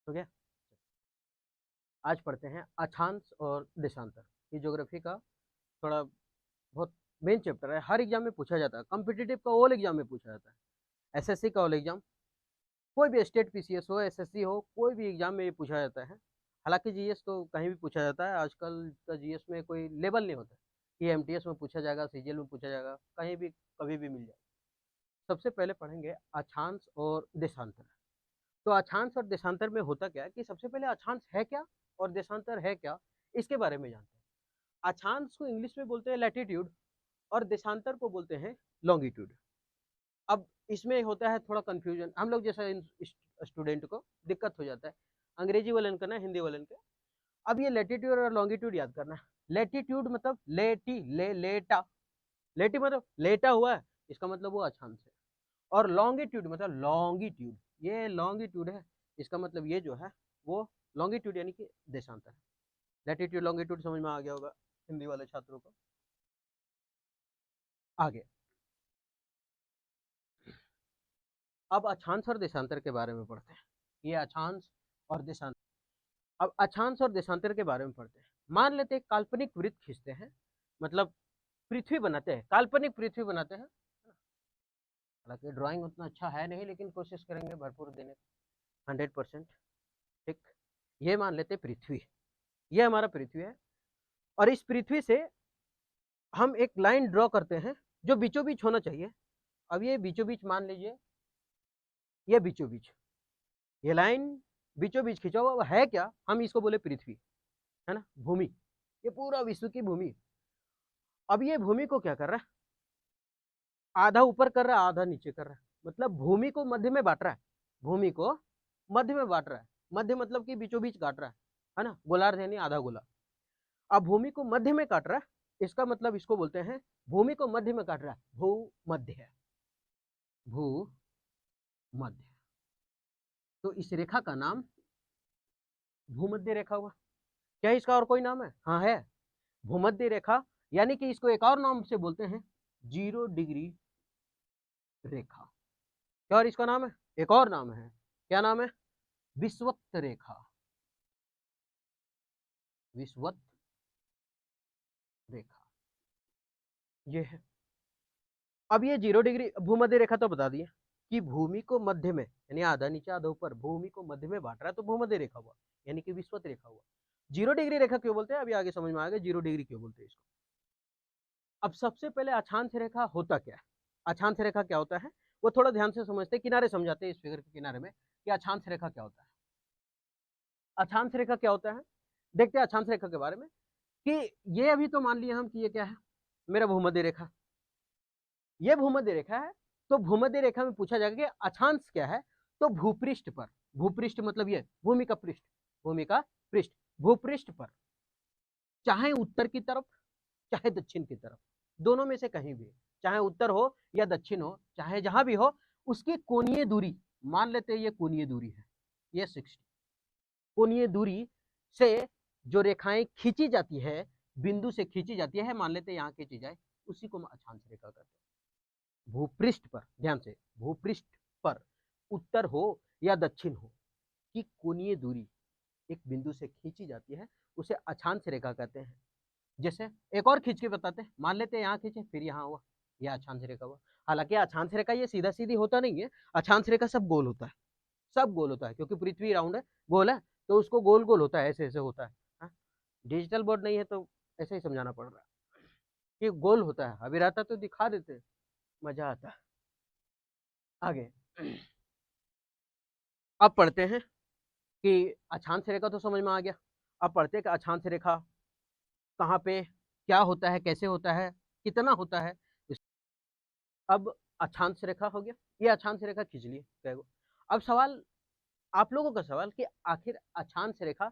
हो गया। आज पढ़ते हैं अक्षांश और देशांतर। ये ज्योग्राफी का थोड़ा बहुत मेन चैप्टर है, हर एग्जाम में पूछा जाता है, कॉम्पिटिटिव का ऑल एग्जाम में पूछा जाता है, एसएससी का ऑल एग्जाम, कोई भी स्टेट पीसीएस हो, एसएससी हो, कोई भी एग्जाम में ये पूछा जाता है। हालांकि जीएस तो कहीं भी पूछा जाता है, आजकल का जीएस में कोई लेवल नहीं होता कि एमटीएस में पूछा जाएगा, सीजीएल में पूछा जाएगा, कहीं भी कभी भी मिल जाए। सबसे पहले पढ़ेंगे अक्षांश और देशांतर। तो अक्षांश और देशांतर में होता क्या है कि सबसे पहले अक्षांश है क्या और देशांतर है क्या, इसके बारे में जानते हैं। अक्षांश को इंग्लिश में बोलते हैं लैटिट्यूड और देशांतर को बोलते हैं लॉन्गिट्यूड। अब इसमें होता है थोड़ा कंफ्यूजन, हम लोग जैसा स्टूडेंट को दिक्कत हो जाता है अंग्रेजी वालन करना हिंदी वालन के। अब ये लैटिट्यूड और लॉन्गिट्यूड याद करना है। लैटिट्यूड मतलब लेटा, लेटी मतलब लेटा हुआ है, इसका मतलब वो अक्षांश है। और लॉन्गिट्यूड मतलब लॉन्गिट्यूड, ये लॉन्गिट्यूड है, इसका मतलब ये जो है वो लॉन्गिट्यूड यानी कि देशांतर है। लैटिट्यूड लॉन्गिट्यूड समझ में आ गया होगा हिंदी वाले छात्रों को। आगे अब अक्षांश और देशांतर के बारे में पढ़ते हैं। ये अक्षांश और देशांतर। अब अक्षांश और देशांतर के बारे में पढ़ते हैं। मान लेते हैं काल्पनिक वृत्त खींचते हैं, मतलब पृथ्वी बनाते हैं, काल्पनिक पृथ्वी बनाते हैं। हालांकि ड्राइंग उतना अच्छा है नहीं, लेकिन कोशिश करेंगे भरपूर देने का, 100%। ठीक, ये मान लेते पृथ्वी, ये हमारा पृथ्वी है, और इस पृथ्वी से हम एक लाइन ड्रॉ करते हैं जो बीचों बीच होना चाहिए। अब ये बीचों बीच मान लीजिए, ये बीचों बीच, ये लाइन बीचों बीच खींचा हुआ है क्या, हम इसको बोले पृथ्वी, है ना, भूमि, ये पूरा विश्व की भूमि। अब ये भूमि को क्या कर रहा है, आधा ऊपर कर रहा है आधा नीचे कर रहा है, मतलब भूमि को मध्य में बांट रहा है, भूमि को मध्य में बांट रहा है, मध्य मतलब कि बीचों बीच काट रहा है ना, गोलार्ध यानी आधा गोला। अब भूमि को मध्य में काट रहा है, इसका मतलब इसको बोलते हैं भूमि को मध्य में काट रहा है, भूमध्य है, भूमध्य। तो इस रेखा का नाम भूमध्य रेखा हुआ। क्या इसका और कोई नाम है? हाँ है, भूमध्य रेखा, यानी कि इसको एक और नाम से बोलते हैं 0 डिग्री रेखा। क्या और इसका नाम है? एक और नाम है, क्या नाम है? विषुवत रेखा, विषुवत रेखा ये है। अब ये 0 डिग्री भूमध्य रेखा तो बता दिए कि भूमि को मध्य में यानी आधा नीचे आधा ऊपर, भूमि को मध्य में बांट रहा है, तो भूमध्य रेखा हुआ, यानी कि विषुवत रेखा हुआ। 0 डिग्री रेखा क्यों बोलते हैं, अभी आगे समझ में आएगा 0 डिग्री क्यों बोलते हैं इसको। अब सबसे पहले अक्षांश रेखा होता क्या है, अक्षांश रेखा क्या होता है वो थोड़ा ध्यान से समझते हैं, किनारे समझाते हैं इस फिगर के किनारे में कि अक्षांश रेखा क्या होता है। अक्षांश रेखा क्या होता है, देखते हैं अक्षांश रेखा के बारे में कि ये अभी तो मान लिया हम कि ये क्या है, मेरा भूमध्य रेखा, ये भूमध्य रेखा है। तो भूमध्य रेखा में पूछा जाएगा कि अक्षांश क्या है, तो भूपृष्ठ पर, भूपृष्ठ मतलब ये भूमि का पृष्ठ, भूमि का पृष्ठ, भूपृष्ठ पर, चाहे उत्तर की तरफ चाहे दक्षिण की तरफ, दोनों में से कहीं भी, चाहे उत्तर हो या दक्षिण हो, चाहे जहां भी हो, उसकी कोणीय दूरी, मान लेते हैं ये कोणीय दूरी है, ये 60, कोणीय दूरी से जो रेखाएं खींची जाती है, बिंदु से खींची जाती है, मान लेते हैं यहाँ खींची जाए, उसी को हम अक्षांश रेखा कहते हैं। भूपृष्ठ पर, ध्यान से, भूपृष्ठ पर उत्तर हो या दक्षिण हो की कोणीय दूरी एक बिंदु से खींची जाती है, उसे अक्षांश रेखा कहते हैं। जैसे एक और खींच के बताते हैं, मान लेते हैं यहाँ खींचे फिर यहाँ हुआ, यह अक्षांश रेखा हुआ। हालांकि अक्षांश रेखा ये सीधा सीधी होता नहीं है, अक्षांश रेखा सब गोल होता है, सब गोल होता है, क्योंकि पृथ्वी राउंड है, गोल है, तो उसको गोल गोल होता है, ऐसे ऐसे होता है। हाँ? डिजिटल बोर्ड नहीं है तो ऐसे ही समझाना पड़ रहा है कि गोल होता है, अभी रहता तो दिखा देते, मजा आता है। आगे अब पढ़ते हैं कि अक्षांश रेखा तो समझ में आ गया, अब पढ़ते हैं कि अक्षांश रेखा कहाँ पे, क्या होता है, कैसे होता है, कितना होता है। अब अक्षांश रेखा हो गया, ये अक्षांश रेखा खींच लिए कैगो। अब सवाल, आप लोगों का सवाल कि आखिर अक्षांश रेखा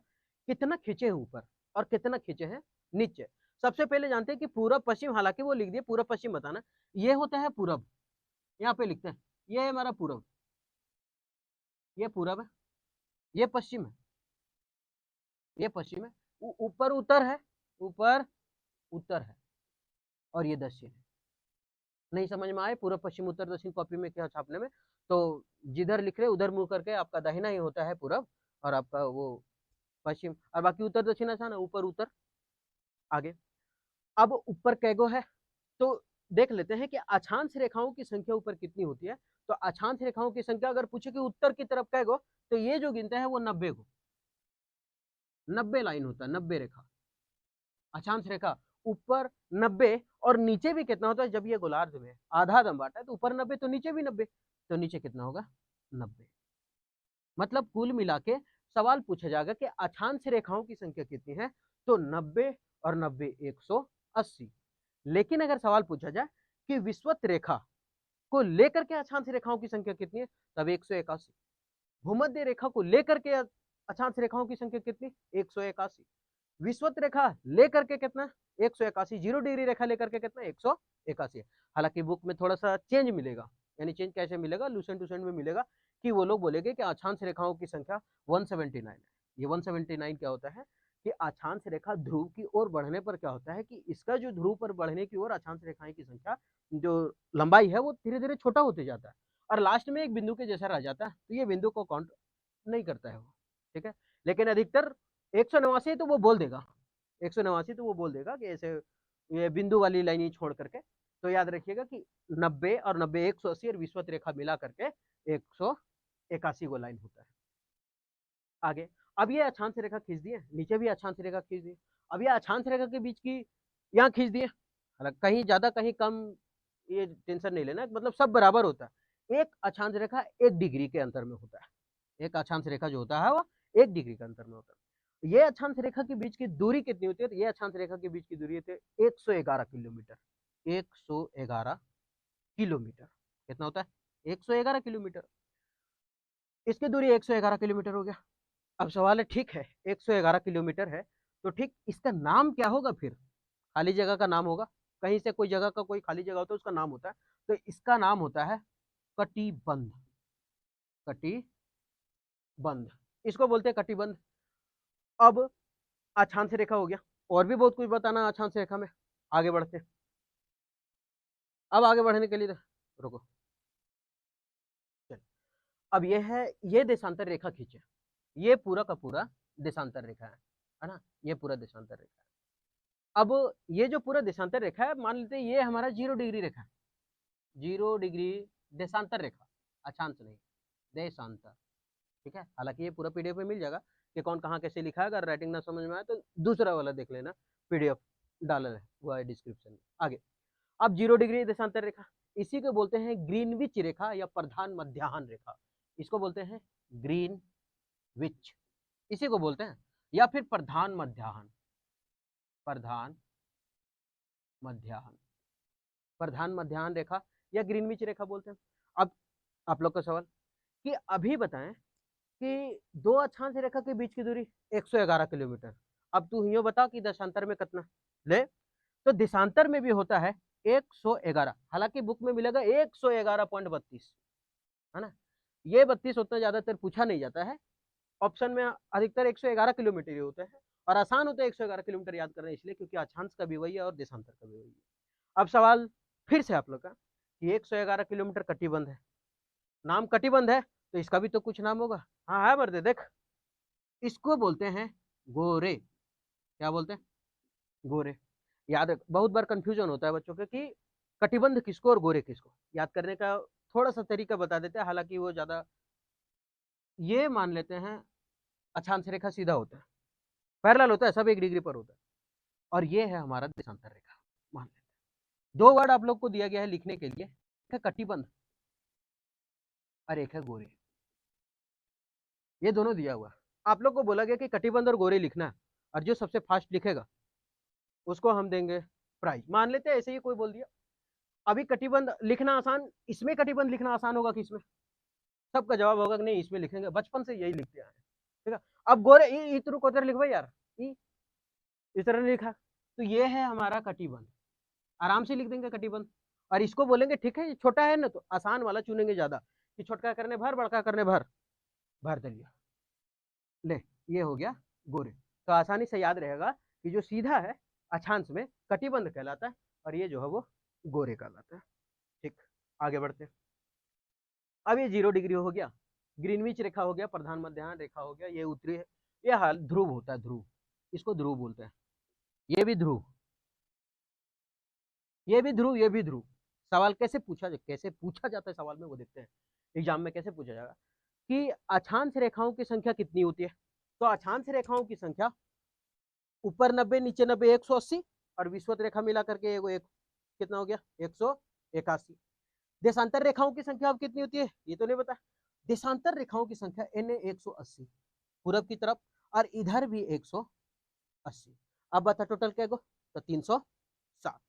कितना खींचे हैं ऊपर और कितना खींचे हैं नीचे। सबसे पहले जानते हैं कि पूरब पश्चिम, हालांकि वो लिख दिए पूरब पश्चिम बताना, ये होता है पूरब, यहाँ पे लिखते हैं, ये है हमारा पूरब, ये पूरब है, ये पश्चिम है, ये पश्चिम है, ऊपर उत्तर है, ऊपर उत्तर है, और ये दक्षिण है। नहीं समझ में आए पूर्व पश्चिम उत्तर दक्षिण कॉपी में क्या छापने में, तो जिधर लिख रहे उधर मुंह करके, आपका दाहिना ही होता है पूरब और आपका वो पश्चिम, और बाकी उत्तर दक्षिण आसान है, ऊपर उत्तर। आगे अब ऊपर कैगो है, तो देख लेते हैं कि अक्षांश रेखाओं की संख्या ऊपर कितनी होती है। तो अक्षांश रेखाओं की संख्या अगर पूछे कि उत्तर की तरफ कैगो, तो ये जो गिनते हैं वो 90 को, 90 लाइन होता है, 90 रेखा अक्षांश रेखा ऊपर 90, और नीचे भी कितना होता है, जब ये गोलार्ध में आधा दम बांटा है तो ऊपर 90 तो नीचे भी 90, तो नीचे कितना होगा 90। मतलब कुल मिला के सवाल पूछा जाएगा कि अक्षांश रेखाओं की संख्या कितनी है, तो 90 और 90 180। लेकिन अगर सवाल पूछा जाए कि विषुवत रेखा को लेकर के अक्षांश रेखाओं की संख्या कितनी है, तब 181। भूमध्य रेखा को लेकर के अक्षांश रेखाओं की संख्या कितनी, 181। विषुवत रेखा लेकर के कितना, 181। 0 डिग्री रेखा लेकर के कितना, 181। हालांकि बुक में थोड़ा सा चेंज मिलेगा, यानी चेंज कैसे मिलेगा, लूसेंट टूसेंट में मिलेगा कि वो लोग बोलेंगे कि अक्षांश रेखाओं की संख्या 179 है। ये 179 क्या होता है कि अक्षांश रेखा ध्रुव की ओर बढ़ने पर क्या होता है कि इसका जो ध्रुव पर बढ़ने की ओर अक्षांश रेखाएं की संख्या जो लंबाई है वो धीरे धीरे छोटा होते जाता है, और लास्ट में एक बिंदु के जैसा रह जाता है, तो ये बिंदु को काउंट नहीं करता है वो, ठीक है। लेकिन अधिकतर 189 तो वो बोल देगा, 189 तो वो बोल देगा कि ऐसे ये बिंदु वाली लाइन ही छोड़ करके। तो याद रखिएगा कि 90 और 90 180 और विषुवत रेखा मिला करके 181 को लाइन होता है। आगे अब ये अक्षांश रेखा खींच दिए, नीचे भी अक्षांश रेखा खींच दिए। अब ये अक्षांश रेखा के बीच की यहाँ खींच दिए, कहीं ज्यादा कहीं कम, ये टेंशन नहीं लेना, मतलब सब बराबर होता है। एक अक्षांश रेखा 1 डिग्री के अंतर में होता है, एक अक्षांश रेखा जो होता है वो 1 डिग्री के अंतर में होता है। ये अक्षांश रेखा के बीच की दूरी कितनी होती है, ये अक्षांश रेखा के बीच की दूरी होती है 111 किलोमीटर। 111 किलोमीटर कितना होता है, 111 किलोमीटर। इसकी दूरी 111 किलोमीटर हो गया। अब सवाल है, ठीक है 111 किलोमीटर है, तो ठीक इसका नाम क्या होगा, फिर खाली जगह का नाम होगा, कहीं से कोई जगह का कोई खाली जगह होता है उसका नाम होता है, तो इसका नाम होता है कटिबंध। कटिबंध, इसको बोलते हैं कटिबंध। अब अक्षांश रेखा हो गया, और भी बहुत कुछ बताना अक्षांश रेखा में, आगे बढ़ते हैं। अब आगे बढ़ने के लिए रुको, चल अब ये है, ये देशांतर रेखा खींचे, ये पूरा का पूरा देशांतर रेखा है ना, ये पूरा देशांतर रेखा है। अब ये जो पूरा देशांतर रेखा है, मान लेते हैं ये हमारा 0 डिग्री रेखा है, 0 डिग्री देशांतर रेखा, अक्षांश नहीं, देशांतर, ठीक है। हालांकि ये पूरा पीडीएफ में मिल जाएगा कि कौन कहाँ कैसे लिखा है, अगर राइटिंग ना समझ में आए तो दूसरा वाला देख लेना, पीडीएफ डाला है हुआ है डिस्क्रिप्शन में। आगे अब 0 डिग्री देशांतर रेखा, इसी को बोलते हैं ग्रीनविच रेखा या प्रधान मध्याह्न रेखा, इसको बोलते हैं ग्रीनविच, इसी को बोलते हैं, या फिर प्रधान मध्याह्न, प्रधान मध्याह्न, प्रधान मध्याह्न रेखा या ग्रीनविच रेखा बोलते हैं। अब आप लोग का सवाल कि अभी बताएं कि दो अक्षांश रेखा के बीच की दूरी 111 किलोमीटर, अब तू यो बता कि देशांतर में कितना ले, तो देशांतर में भी होता है 111, हालांकि बुक में मिलेगा 111.32, है ना, ये 32 उतना ज्यादातर पूछा नहीं जाता है, ऑप्शन में अधिकतर 111 किलोमीटर ही होता है, और आसान होता है 111 किलोमीटर याद करना, इसलिए क्योंकि अक्षांश का भी वही है और देशांतर का भी वही है। अब सवाल फिर से आप लोग का कि 111 किलोमीटर कटिबंध है, नाम कटिबंध है तो इसका भी तो कुछ नाम होगा, हाँ है मर्दे देख, इसको बोलते हैं गोरे, क्या बोलते हैं, गोरे। याद रख, बहुत बार कंफ्यूजन होता है बच्चों के कि कटिबंध किसको और गोरे किसको, याद करने का थोड़ा सा तरीका बता देते हैं, हालांकि वो ज्यादा, ये मान लेते हैं अक्षांश रेखा सीधा होता है, पैरेलल होता है, सब 1 डिग्री पर होता है, और ये है हमारा देशांतर रेखा, मान लेते हैं। दो वर्ड आप लोग को दिया गया है लिखने के लिए, एक है कटिबंध और एक है गोरे, ये दोनों दिया हुआ है। आप लोग को बोला गया कि कटिबंध और गोरे लिखना है, और जो सबसे फास्ट लिखेगा उसको हम देंगे प्राइज, मान लेते हैं ऐसे ही कोई बोल दिया। अभी कटिबंध लिखना आसान, इसमें कटिबंध लिखना आसान होगा कि इसमें, सबका जवाब होगा कि नहीं इसमें लिखेंगे, बचपन से यही लिखते आए, ठीक है। अब गोरे इतरू को लिख भाई यार, इस तरह लिखा, तो ये है हमारा कटिबंध, आराम से लिख देंगे कटिबंध, और इसको बोलेंगे ठीक है छोटा है ना तो आसान वाला चुनेंगे ज्यादा, कि छोटका करने भर, बड़का करने भर, भर दिया, ले ये हो गया गोरे। तो आसानी से याद रहेगा कि जो सीधा है अक्षांश में कटिबंध कहलाता है, और ये जो है वो गोरे कहलाता है, ठीक। आगे बढ़ते, अब ये 0 डिग्री हो गया, ग्रीनविच रेखा हो गया, प्रधान मध्याह्न रेखा हो गया, ये उत्तरी है, ये हाल ध्रुव होता है, ध्रुव, इसको ध्रुव बोलते हैं। ये भी ध्रुव, ये भी ध्रुव, ये भी ध्रुव। सवाल कैसे पूछा जाता है सवाल में, वो देखते हैं एग्जाम में कैसे पूछा जाएगा कि अक्षांश रेखाओं की संख्या कितनी होती है। तो अक्षांश रेखाओं की संख्या ऊपर 90, नीचे 90, 180, और विषुवत रेखा मिला करके एक कितना हो गया, 181। देशांतर रेखाओं की संख्या अब कितनी होती है, ये तो नहीं पता। देशांतर रेखाओं की संख्या एन 180 पूरब की तरफ, और इधर भी 180। अब बता टोटल क्या गो, तो 360।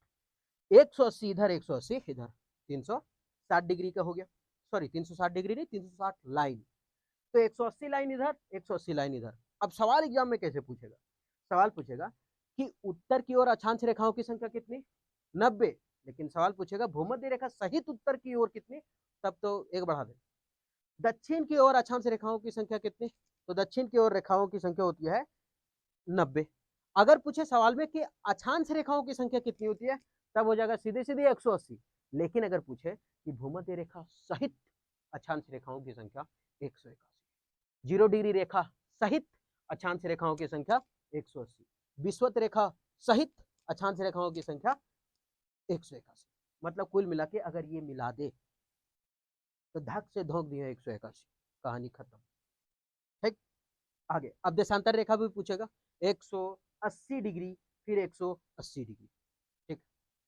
180 इधर, 180 इधर, 360 डिग्री का हो गया। सॉरी 360 डिग्री नहीं, 360 लाइन। तो 180 लाइन इधर, 180 लाइन इधर। अब सवाल एग्जाम में कैसे पूछेगा, सवाल पूछेगा कि उत्तर की ओर अक्षांश रेखाओं की संख्या कितनी, 90। लेकिन सवाल पूछेगा भूमध्य रेखा सहित उत्तर की ओर कितनी, तब तो एक बढ़ा दे। दक्षिण की ओर अक्षांश रेखाओं की संख्या कितनी, तो दक्षिण की ओर रेखाओं की संख्या होती है 90। अगर पूछे सवाल में कि अक्षांश रेखाओं की संख्या कितनी होती है, तब हो जाएगा सीधे सीधे 180। लेकिन अगर पूछे कि भूमध्य रेखा सहित अक्षांश रेखाओं की संख्या 181, 0 डिग्री रेखा सहित अक्षांश रेखाओं की संख्या 180, विषुवत रेखा सहित अक्षांश रेखाओं की संख्या 181। मतलब कुल मिला के अगर ये मिला दे तो धक से धोक दिया 181, कहानी खत्म। ठीक, आगे अब देशांतर रेखा भी पूछेगा, 180 डिग्री, फिर 180 डिग्री। ठीक,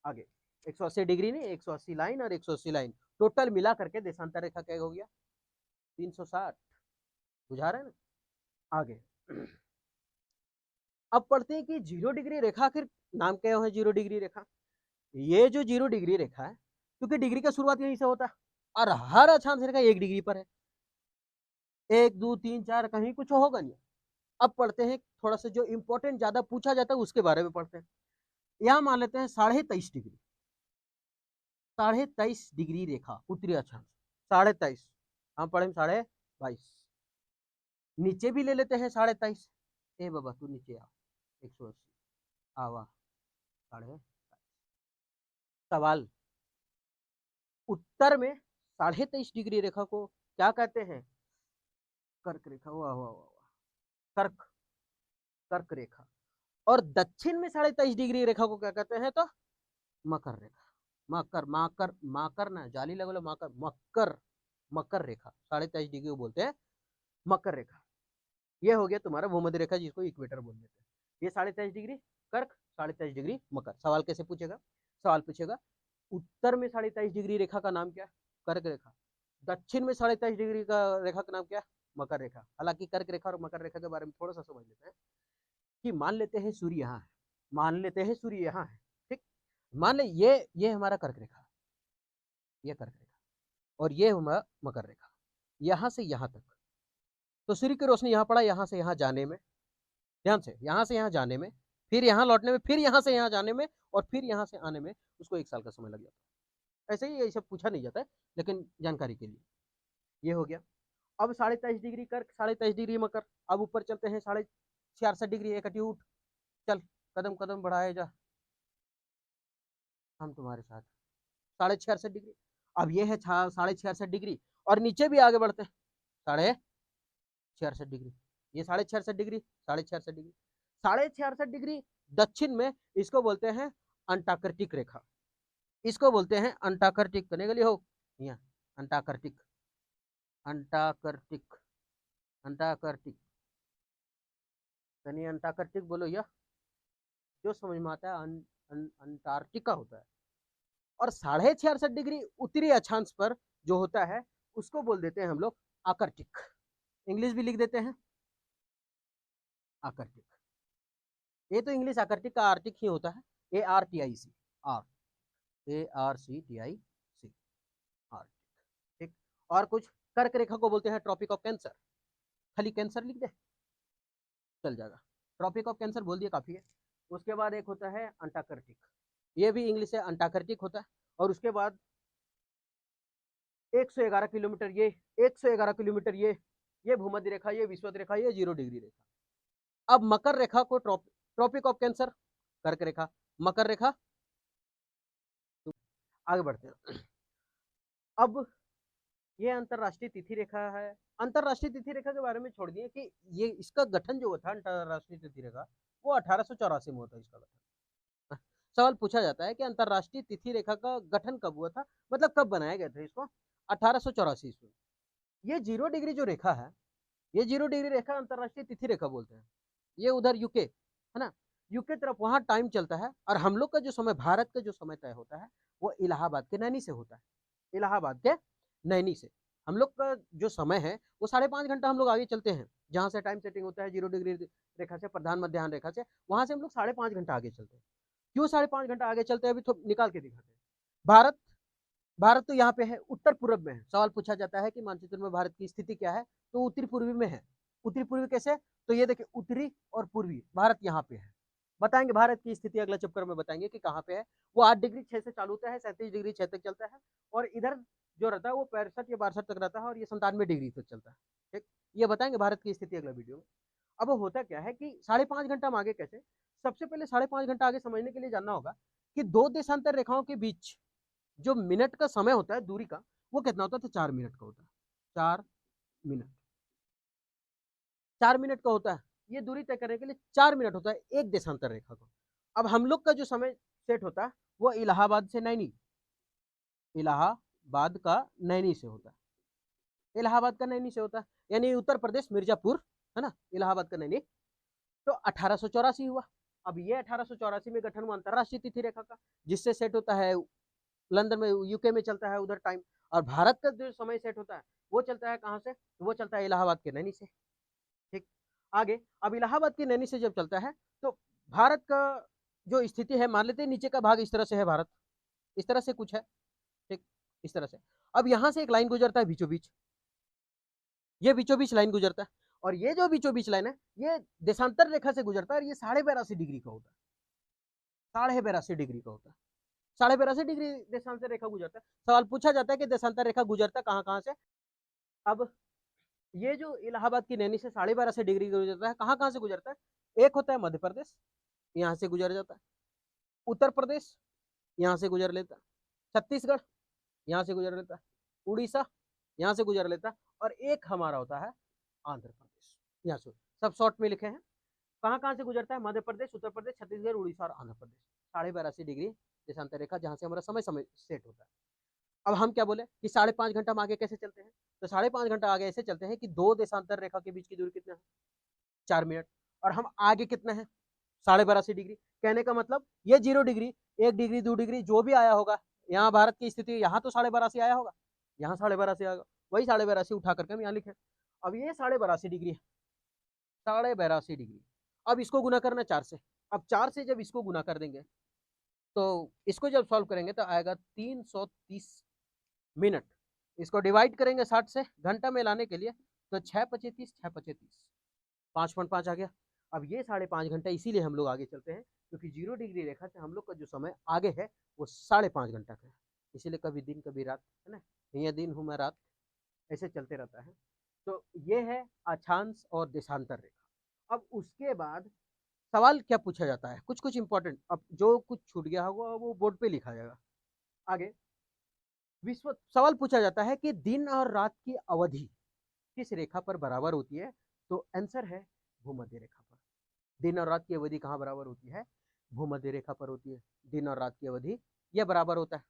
आगे 180 डिग्री नहीं, 180 लाइन और 180 लाइन, टोटल मिला करके देशांतर रेखा क्या हो गया, 360। बुझा रहे हैं ना। आगे अब पढ़ते हैं कि 0 डिग्री रेखा, आखिर नाम क्या है 0 डिग्री रेखा। ये जो 0 डिग्री रेखा है, क्योंकि डिग्री का शुरुआत यहीं से होता है, और हर अक्षांश रेखा 1 डिग्री पर है, 1 2 3 4 कहीं कुछ होगा नहीं। अब पढ़ते हैं थोड़ा सा जो इंपॉर्टेंट ज्यादा पूछा जाता है उसके बारे में पढ़ते हैं। यहां मान लेते हैं 23.5 डिग्री, 23.5 डिग्री रेखा उत्तरी अक्षांश, 23.5, हम पढ़े 22.5। नीचे भी ले लेते हैं 23.5, ए बाबा तू नीचे आ, 180 आवा 23.5। सवाल, उत्तर में 23.5 डिग्री रेखा को क्या कहते हैं, कर्क रेखा। वाह वाह वाह, कर्क, कर्क रेखा। और दक्षिण में 23.5 डिग्री रेखा को क्या कहते हैं, तो मकर रेखा। मकर, माकर, माकर ना जाली लगो, माकर, मकर, मकर रेखा 23.5 डिग्री को बोलते हैं मकर रेखा। ये हो गया तुम्हारा भूमध्य रेखा, जिसको इक्वेटर बोल देते हैं। ये 23.5 डिग्री कर्क, 23.5 डिग्री मकर। सवाल कैसे पूछेगा, सवाल पूछेगा उत्तर में 23.5 डिग्री रेखा का नाम क्या है, कर्क रेखा। दक्षिण में 23.5 डिग्री का रेखा का नाम क्या है, मकर रेखा। हालांकि कर्क रेखा और मकर रेखा के बारे में थोड़ा सा समझ लेते हैं कि मान लेते हैं सूर्य यहाँ है, मान लेते हैं सूर्य यहाँ है, ठीक। मान ले ये हमारा कर्क रेखा, ये कर्क रेखा, और ये हमारा मकर रेखा, यहाँ से यहाँ तक। तो सूर्य की रोशनी यहाँ पड़ा, यहाँ से यहाँ जाने में, ध्यान से, यहाँ से यहाँ जाने में, फिर यहाँ लौटने में, फिर यहाँ से यहाँ जाने में, और फिर यहाँ से आने में उसको 1 साल का समय लग जाता है। ऐसे ही ये सब पूछा नहीं जाता है, लेकिन जानकारी के लिए ये हो गया। अब 23.5 डिग्री कर्क, 23.5 डिग्री मकर। अब ऊपर चलते हैं, 66 डिग्री, एक उठ, चल कदम कदम बढ़ाए जा, हम तुम्हारे साथ। 66.5 डिग्री, अब ये है 66.5 डिग्री, और नीचे भी आगे बढ़ते हैं, 66.5 डिग्री, ये 66.5 डिग्री, 66.5 डिग्री, 66.5 डिग्री दक्षिण में, इसको बोलते हैं अंटार्कटिक रेखा, इसको बोलते हैं अंटार्कटिक, करने के लिए हो यहाँ, अंटार्कटिक, अंटार्कटिक, अंटार्कटिक, यानी अंटार्कटिक बोलो, या जो समझ में आता है अंटार्कटिका होता है। और 66.5 डिग्री उत्तरी अक्षांश पर जो होता है उसको बोल देते हैं हम लोग आर्कटिक, इंग्लिश भी लिख देते हैं आर्कटिक। ये तो इंग्लिश आर्कटिक का आर्टिक ही होता है, ARTIC, आर, ARCTIC, आर्टिक, ठीक। और कुछ, कर्क रेखा को बोलते हैं ट्रॉपिक ऑफ कैंसर, खाली कैंसर लिख दे चल जाएगा, ट्रॉपिक ऑफ कैंसर बोल दिया काफी है। उसके बाद एक होता है अंटार्कटिक, ये भी इंग्लिश है अंटार्कटिक होता है। और उसके बाद 111 किलोमीटर, ये 111 किलोमीटर, ये भूमध्य रेखा, ये विषुवत रेखा, ये 0 डिग्री रेखा। अब मकर रेखा को ट्रॉपिक ऑफ कैंसर, कर्क रेखा, मकर रेखा। आगे बढ़ते हैं। अब ये अंतरराष्ट्रीय तिथि रेखा है। अंतरराष्ट्रीय तिथि रेखा के बारे में छोड़ दिए कि ये इसका गठन जो हुआ था अंतरराष्ट्रीय तिथि रेखा, वो 1884 में हुआ था इसका गठन। सवाल पूछा जाता है कि अंतरराष्ट्रीय तिथि रेखा का गठन कब हुआ था, मतलब कब बनाया गया था इसको? 1884 ईस्वी। ये 0 डिग्री जो रेखा है, ये 0 डिग्री रेखा अंतरराष्ट्रीय तिथि रेखा बोलते हैं। ये उधर यूके है ना, यूके तरफ वहां टाइम चलता है, और हम लोग का जो समय, भारत का जो समय तय होता है वो इलाहाबाद के नैनी से होता है। इलाहाबाद के नैनी से हम लोग का जो समय है वो 5.5 घंटा हम लोग आगे चलते हैं, जहां से टाइम सेटिंग होता है 0 डिग्री रेखा से, प्रधान मध्याह्न रेखा से, वहां से हम लोग 5.5 घंटा आगे चलते हैं। क्यों 5.5 घंटा आगे चलते हैं, अभी तो निकाल के दिखाते हैं। भारत भारत तो यहाँ पे है, उत्तर पूर्व में है। सवाल पूछा जाता है कि मानचित्र में भारत की स्थिति क्या है, तो उत्तरी पूर्वी में है। उत्तरी पूर्वी कैसे? तो ये देखिए, उत्तरी और पूर्वी भारत यहाँ पे है। बताएंगे भारत की स्थिति अगला चैप्टर में बताएंगे कि कहाँ पे है। वो 8 डिग्री 6 से चालू होता है, 37 डिग्री 6 तक चलता है, और इधर जो रहता है वो 65 या 62 तक रहता है, और ये 97 डिग्री तक चलता है। ठीक, ये बताएंगे भारत की स्थिति अगला वीडियो में। अब होता क्या है कि 5.5 घंटा हम आगे कैसे? सबसे पहले 5.5 घंटा आगे समझने के लिए जानना होगा कि दो देशांतर रेखाओं के बीच जो मिनट का समय होता है दूरी का, वो कितना होता है? तो 4 मिनट का होता है। 4 मिनट, 4 मिनट का होता है। ये दूरी तय करने के लिए 4 मिनट होता है एक देशांतर रेखा को। अब हम लोग का जो समय सेट होता है वो इलाहाबाद से नैनी, इलाहाबाद का नैनी से होता है। इलाहाबाद का नैनी से होता है, यानी उत्तर प्रदेश मिर्जापुर है ना, इलाहाबाद का नैनी। तो 1884 हुआ। अब ये 1884 में गठन हुआ अंतरराष्ट्रीय तिथि रेखा का, जिससे सेट होता है लंदन में, यूके में चलता है उधर टाइम। और भारत का जो समय सेट होता है वो चलता है कहाँ से? वो चलता है इलाहाबाद के नैनी से। ठीक, आगे अब इलाहाबाद की नैनी से जब चलता है तो भारत का जो स्थिति है, मान लेते हैं नीचे का भाग इस तरह से है भारत, इस तरह से कुछ है। ठीक, इस तरह से। अब यहाँ से एक लाइन गुजरता है बीचों बीच, ये बीचों बीच लाइन गुजरता है, और ये जो बीचों बीच लाइन है ये देशांतर रेखा से गुजरता है, और ये 82.5 डिग्री का होता है। 82.5 डिग्री का होता है। 82.5 डिग्री देशांतर रेखा गुजरता है। सवाल पूछा जाता है कि देशांतर रेखा गुजरता कहाँ कहाँ से? अब ये जो इलाहाबाद की नैनी से 12.5 डिग्री गुजरता है, कहाँ कहाँ से गुजरता है? एक होता है मध्य प्रदेश, यहाँ से गुजर जाता है। उत्तर प्रदेश यहाँ से गुजर लेता है। छत्तीसगढ़ यहाँ से गुजर लेता है। उड़ीसा यहाँ से गुजर लेता है। और एक हमारा होता है आंध्र प्रदेश, यहाँ से। सब शॉर्ट में लिखे हैं। कहाँ कहाँ से गुजरता है? मध्य प्रदेश, उत्तर प्रदेश, छत्तीसगढ़, उड़ीसा और आंध्र प्रदेश। 82.5 डिग्री देशांतर रेखा, जहाँ से हमारा समय समय सेट होता है। अब हम क्या बोले कि 5.5 घंटा हम आगे कैसे चलते हैं? तो 5.5 घंटा आगे ऐसे चलते हैं कि दो देशांतर रेखा के बीच की दूरी कितना है? 4 मिनट। और हम आगे कितना है? 82.5 डिग्री। कहने का मतलब ये 0 डिग्री, 1 डिग्री 2 डिग्री जो भी आया होगा, यहाँ भारत की स्थिति, यहाँ तो 82.5 आया होगा, यहाँ 82.5 आएगा, वही 82.5 उठा करके हम यहाँ लिखे। अब ये 82.5 डिग्री है, 82.5 डिग्री। अब इसको गुना करना 4 से। अब 4 से जब इसको गुना कर देंगे तो इसको जब सॉल्व करेंगे तो आएगा 330 मिनट। इसको डिवाइड करेंगे 60 से, घंटा में लाने के लिए, तो 6 पचे 30, 6 पचे 30, 5.5 आ गया। अब ये 5.5 घंटा इसीलिए हम लोग आगे चलते हैं, क्योंकि 0 डिग्री रेखा से हम लोग का जो समय आगे है वो 5.5 घंटा का है। इसीलिए कभी दिन कभी रात, है ना, ये दिन हूँ मैं रात, ऐसे चलते रहता है। तो ये है अक्षांश और देशांतर रेखा। अब उसके बाद सवाल क्या पूछा जाता है, कुछ कुछ इंपॉर्टेंट, अब जो कुछ छूट गया होगा वो बोर्ड पे लिखा जाएगा आगे। विश्व सवाल पूछा जाता है कि दिन और रात की अवधि किस रेखा पर बराबर होती है? तो आंसर है भूमध्य रेखा पर। दिन और रात की अवधि कहाँ बराबर होती है? भूमध्य रेखा पर होती है। दिन और रात की अवधि यह बराबर होता है।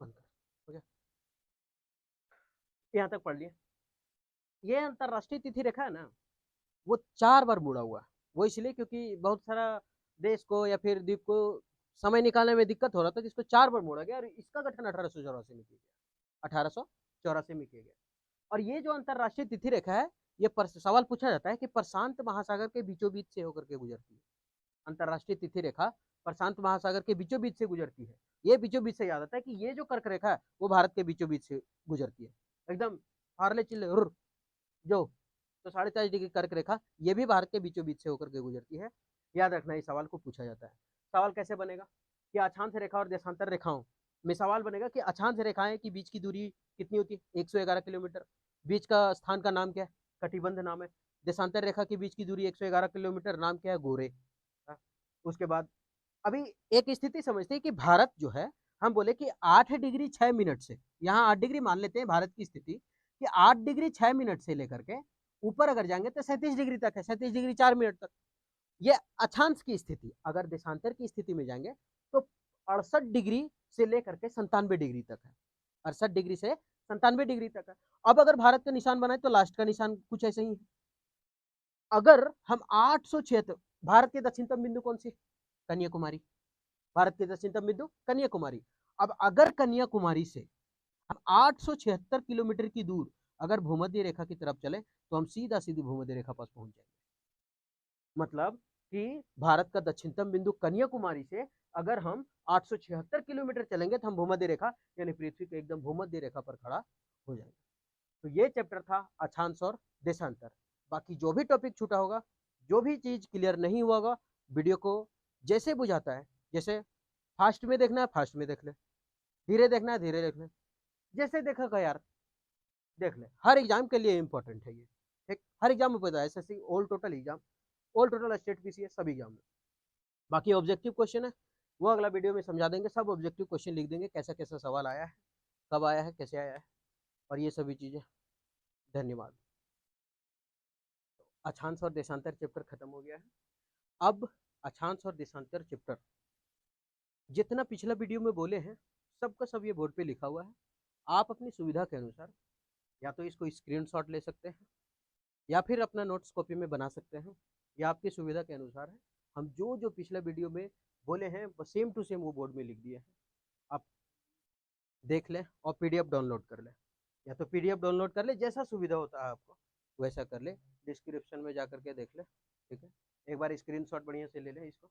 हो गया, यहाँ तक पढ़ लिए। ये अंतरराष्ट्रीय तिथि रेखा है ना, वो 4 बार मुड़ा हुआ है। वो इसलिए क्योंकि बहुत सारा देश को या फिर द्वीप को समय निकालने में दिक्कत हो रहा था, जिसको 4 बार मोड़ा गया, और इसका गठन 1884 में किया गया। 1884 में किया गया। और ये जो अंतरराष्ट्रीय तिथि रेखा है, ये सवाल पूछा जाता है कि प्रशांत महासागर के बीचों बीच से होकर के गुजरती है। अंतरराष्ट्रीय तिथि रेखा प्रशांत महासागर के बीचों बीच से गुजरती है। ये बीचों बीच से याद आता है कि ये जो कर्क रेखा है वो भारत के बीचों बीच से गुजरती है, एकदम हारले चिल्ले जो। तो 4.5 डिग्री कर्क रेखा ये भी भारत के बीचों बीच से होकर के गुजरती है। याद रखना, इस सवाल को पूछा जाता है। सवाल कैसे बनेगा कि अक्षांश रेखा और देशांतर रेखाओं में सवाल बनेगा कि अक्षांश रेखाएं की बीच की दूरी कितनी होती है? 111 किलोमीटर। बीच का स्थान का नाम क्या है? कटिबंध नाम है। देशांतर रेखा के बीच की दूरी 111 किलोमीटर, नाम क्या है? गोरे। उसके बाद अभी एक स्थिति समझते हैं कि भारत जो है हम बोले कि 8 डिग्री 6 मिनट से, यहाँ 8 डिग्री मान लेते हैं भारत की स्थिति, कि 8 डिग्री 6 मिनट से लेकर के ऊपर अगर जाएंगे तो 37 डिग्री तक है, 37 डिग्री 4 मिनट तक। ये अक्षांश की स्थिति। अगर देशांतर की स्थिति में जाएंगे तो 68 डिग्री से लेकर के 97 डिग्री तक है, 68 डिग्री से 97 डिग्री तक है। अब अगर भारत का निशान बनाए तो लास्ट का निशान कुछ ऐसे ही है। अगर हम 876, भारत के दक्षिणतम बिंदु कौन सी? कन्याकुमारी। भारत के दक्षिणतम बिंदु कन्याकुमारी। अब अगर कन्याकुमारी से हम 876 किलोमीटर की दूर अगर भूमध्य रेखा की तरफ चले तो हम सीधा सीधी भूमध्य रेखा पास पहुंच जाएंगे। मतलब कि भारत का दक्षिणतम बिंदु कन्याकुमारी से अगर हम 876 किलोमीटर चलेंगे तो हम भूमध्य रेखा यानी पृथ्वी के एकदम भूमध्य रेखा पर खड़ा हो जाएंगे। तो ये चैप्टर था अक्षांश और देशांतर। बाकी जो भी टॉपिक छूटा होगा, जो भी चीज क्लियर नहीं हुआ होगा, वीडियो को जैसे बुझाता है, जैसे फास्ट में देखना है फास्ट में देख ले, धीरे देखना है धीरे देख ले, जैसे देखा यार देख ले। हर एग्जाम के लिए इंपॉर्टेंट है ये, ठीक। हर एग्जाम में पता है, SSC all total exam, all total state PCS सभी एग्जाम में। बाकी ऑब्जेक्टिव क्वेश्चन है वो अगला वीडियो में समझा देंगे, सब ऑब्जेक्टिव क्वेश्चन लिख देंगे, कैसा कैसा सवाल आया है, कब आया है, कैसे आया है, और ये सभी चीजें। धन्यवाद। अक्षांश और देशांतर चैप्टर खत्म हो गया है। अब अक्षांश और देशांतर चैप्टर जितना पिछला वीडियो में बोले हैं सबका सब ये बोर्ड पे लिखा हुआ है। आप अपनी सुविधा के अनुसार या तो इसको स्क्रीनशॉट ले सकते हैं या फिर अपना नोट्स कॉपी में बना सकते हैं, या आपकी सुविधा के अनुसार है। हम जो जो पिछला वीडियो में बोले हैं वो सेम टू सेम वो बोर्ड में लिख दिया है। आप देख लें और पीडीएफ डाउनलोड कर लें, या तो पीडीएफ डाउनलोड कर ले, जैसा सुविधा होता है आपको वैसा कर ले। डिस्क्रिप्शन में जा करके देख ले, ठीक है। एक बार स्क्रीनशॉट बढ़िया से ले लें इसको।